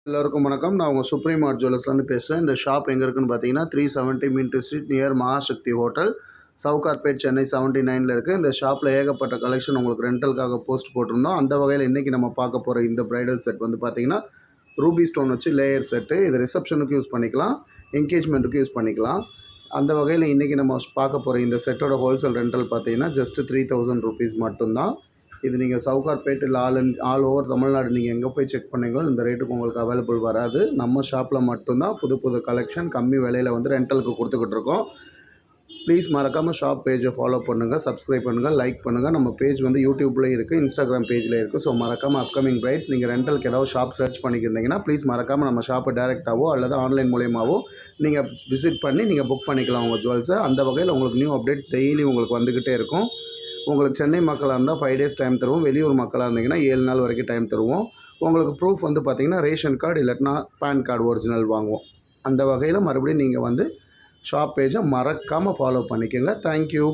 எல்லோருக்கும் வணக்கம். நான் உங்கள் சுப்ரீம் ஆர்ட் ஜுவல்லர்ஸ்லேருந்து பேசுகிறேன். இந்த ஷாப் எங்கே இருக்குன்னு பார்த்தீங்கன்னா 370 மின்ட் ஸ்ட்ரீட் நியர் மகாசக்தி ஹோட்டல், சவுகார்பேட், சென்னை 79ல் இருக்குது. இந்த ஷாப்பில் ஏகப்பட்ட கலெக்ஷன் உங்களுக்கு ரெண்டலுக்காக போஸ்ட் போட்டிருந்தோம். அந்த வகையில் இன்றைக்கி நம்ம பார்க்க போகிற இந்த ப்ரைடல் செட் வந்து பார்த்திங்கன்னா ரூபி ஸ்டோன் வச்சு லேயர் செட்டு. இது ரிசப்ஷனுக்கு யூஸ் பண்ணிக்கலாம், என்கேஜ்மெண்ட்டுக்கு யூஸ் பண்ணிக்கலாம். அந்த வகையில் இன்றைக்கி நம்ம பார்க்க போகிற இந்த செட்டோட ஹோல்சேல் ரெண்டல் பார்த்தீங்கன்னா ஜஸ்ட் 3000 rupees மட்டும்தான். இது நீங்கள் சவுகார்பேட் இல்லை ஆல் ஓவர் தமிழ்நாடு நீங்கள் எங்கே போய் செக் பண்ணீங்களோ இந்த ரேட்டுக்கு உங்களுக்கு அவைலபிள் வராது. நம்ம ஷாப்பில் மட்டும்தான் புது புது கலெக்ஷன் கம்மி விலையில் வந்து ரெண்டலுக்கு கொடுத்துக்கிட்டு இருக்கோம். ப்ளீஸ் மறக்காமல் ஷாப் பேஜை ஃபாலோ பண்ணுங்கள், சப்ஸ்கிரைப் பண்ணுங்கள், லைக் பண்ணுங்கள். நம்ம பேஜ் வந்து யூடியூப்லேயும் இருக்குது, இன்ஸ்டாகிராம் பேஜில் இருக்குது. ஸோ மறக்காமல் அப்கமிங் ப்ரைட்ஸ் நீங்கள் ரெண்டலுக்கு ஏதாவது ஷாப் சர்ச் பண்ணிக்கிருந்தீங்கன்னா ப்ளீஸ் மறக்காமல் நம்ம ஷாப்பை டேரெக்டாகவோ அல்லது ஆன்லைன் மூலியமாகவோ நீங்கள் விசிட் பண்ணி நீங்கள் புக் பண்ணிக்கலாம் உங்கள் ஜுவல்ஸை. அந்த வகையில் உங்களுக்கு நியூ அப்டேட்ஸ் டெய்லி உங்களுக்கு வந்துக்கிட்டே இருக்கும். உங்களுக்கு சென்னை மக்களாக இருந்தால் 5 days டைம் தருவோம். வெளியூர் மக்களாக இருந்தீங்கன்னா 7 நாள் வரைக்கும் டைம் தருவோம். உங்களுக்கு ப்ரூஃப் வந்து பார்த்திங்கன்னா ரேஷன் கார்டு இல்லாட்டினா பேன் கார்டு ஒரிஜினல் வாங்குவோம். அந்த வகையில் மறுபடியும் நீங்கள் வந்து ஷாப் பேஜை மறக்காமல் ஃபாலோ பண்ணிக்கோங்க. தேங்க்யூ.